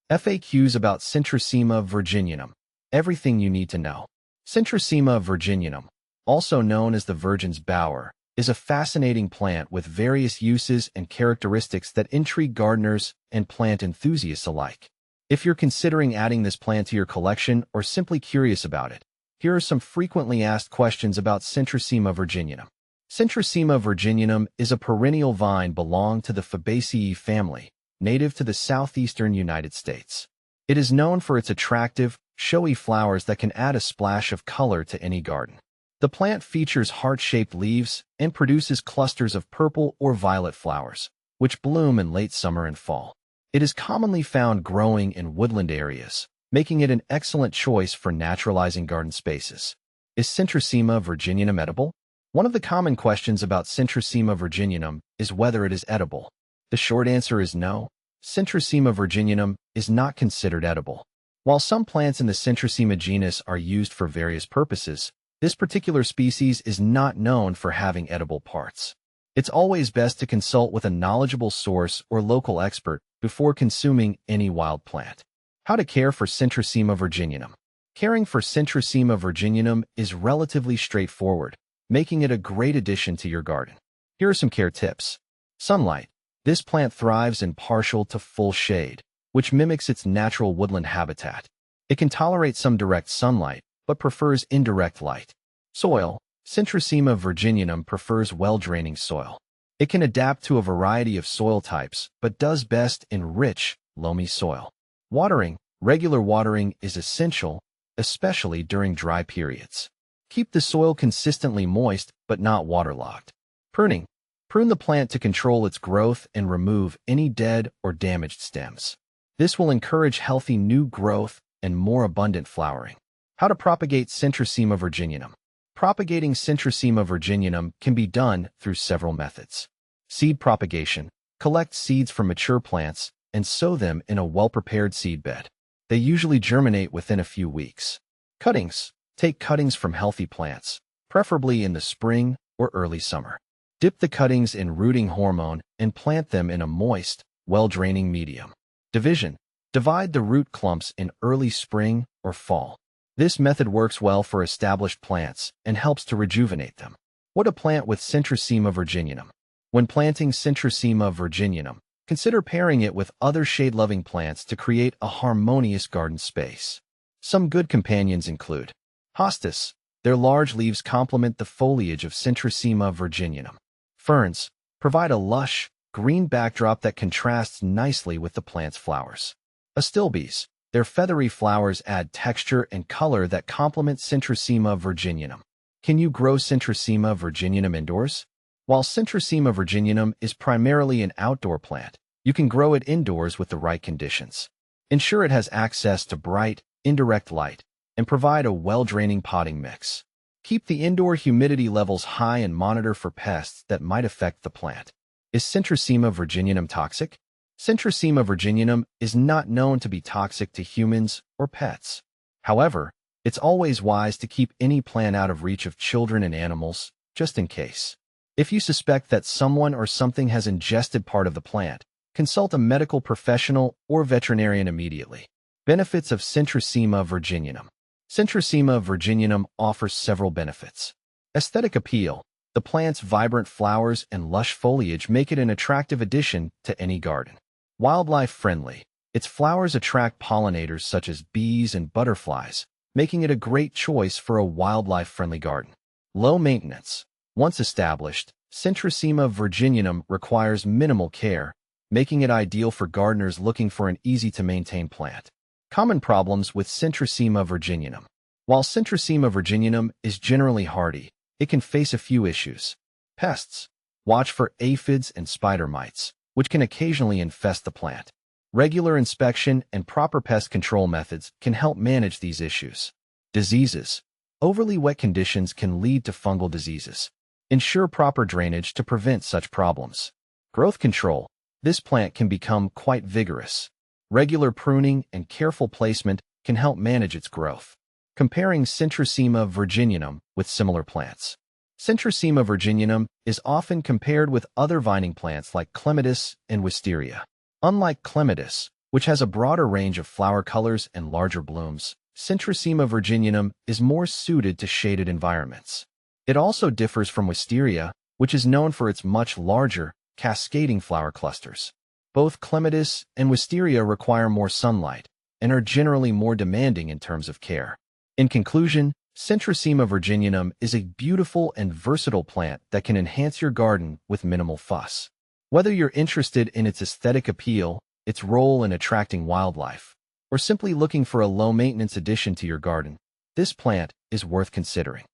FAQs about Centrosema virginianum. Everything you need to know. Centrosema virginianum, also known as the Virgin's Bower, is a fascinating plant with various uses and characteristics that intrigue gardeners and plant enthusiasts alike. If you're considering adding this plant to your collection or simply curious about it, here are some frequently asked questions about Centrosema virginianum. Centrosema virginianum is a perennial vine belonging to the Fabaceae family, native to the southeastern United States. It is known for its attractive, showy flowers that can add a splash of color to any garden. The plant features heart-shaped leaves and produces clusters of purple or violet flowers, which bloom in late summer and fall. It is commonly found growing in woodland areas, making it an excellent choice for naturalizing garden spaces. Is Centrosema virginianum edible? One of the common questions about Centrosema virginianum is whether it is edible. The short answer is no. Centrosema virginianum is not considered edible. While some plants in the Centrosema genus are used for various purposes, this particular species is not known for having edible parts. It's always best to consult with a knowledgeable source or local expert before consuming any wild plant. How to care for Centrosema virginianum. Caring for Centrosema virginianum is relatively straightforward, making it a great addition to your garden. Here are some care tips. Sunlight. This plant thrives in partial to full shade, which mimics its natural woodland habitat. It can tolerate some direct sunlight, but prefers indirect light. Soil. Centrosema virginianum prefers well-draining soil. It can adapt to a variety of soil types, but does best in rich, loamy soil. Watering. Regular watering is essential, especially during dry periods. Keep the soil consistently moist, but not waterlogged. Pruning. Prune the plant to control its growth and remove any dead or damaged stems. This will encourage healthy new growth and more abundant flowering. How to propagate Centrosema virginianum. Propagating Centrosema virginianum can be done through several methods. Seed propagation. Collect seeds from mature plants and sow them in a well-prepared seed bed. They usually germinate within a few weeks. Cuttings. Take cuttings from healthy plants, preferably in the spring or early summer. Dip the cuttings in rooting hormone and plant them in a moist, well-draining medium. Division. Divide the root clumps in early spring or fall. This method works well for established plants and helps to rejuvenate them. What to plant with Centrosema virginianum. When planting Centrosema virginianum, consider pairing it with other shade-loving plants to create a harmonious garden space. Some good companions include hostas. Their large leaves complement the foliage of Centrosema virginianum. Ferns provide a lush, green backdrop that contrasts nicely with the plant's flowers. Astilbes. Their feathery flowers add texture and color that complement Centrosema virginianum. Can you grow Centrosema virginianum indoors? While Centrosema virginianum is primarily an outdoor plant, you can grow it indoors with the right conditions. Ensure it has access to bright, indirect light, and provide a well-draining potting mix. Keep the indoor humidity levels high and monitor for pests that might affect the plant. Is Centrosema virginianum toxic? Centrosema virginianum is not known to be toxic to humans or pets. However, it's always wise to keep any plant out of reach of children and animals, just in case. If you suspect that someone or something has ingested part of the plant, consult a medical professional or veterinarian immediately. Benefits of Centrosema virginianum. Centrosema virginianum offers several benefits. Aesthetic appeal. The plant's vibrant flowers and lush foliage make it an attractive addition to any garden. Wildlife friendly. Its flowers attract pollinators such as bees and butterflies, making it a great choice for a wildlife-friendly garden. Low maintenance. Once established, Centrosema virginianum requires minimal care, making it ideal for gardeners looking for an easy-to-maintain plant. Common problems with Centrosema virginianum. While Centrosema virginianum is generally hardy, it can face a few issues. Pests. Watch for aphids and spider mites, which can occasionally infest the plant. Regular inspection and proper pest control methods can help manage these issues. Diseases. Overly wet conditions can lead to fungal diseases. Ensure proper drainage to prevent such problems. Growth control. This plant can become quite vigorous. Regular pruning and careful placement can help manage its growth. Comparing Centrosema virginianum with similar plants. Centrosema virginianum is often compared with other vining plants like clematis and wisteria. Unlike clematis, which has a broader range of flower colors and larger blooms. Centrosema virginianum is more suited to shaded environments. It also differs from wisteria, which is known for its much larger, cascading flower clusters. Both clematis and wisteria require more sunlight and are generally more demanding in terms of care. In conclusion, Centrosema virginianum is a beautiful and versatile plant that can enhance your garden with minimal fuss. Whether you're interested in its aesthetic appeal, its role in attracting wildlife, or simply looking for a low-maintenance addition to your garden, this plant is worth considering.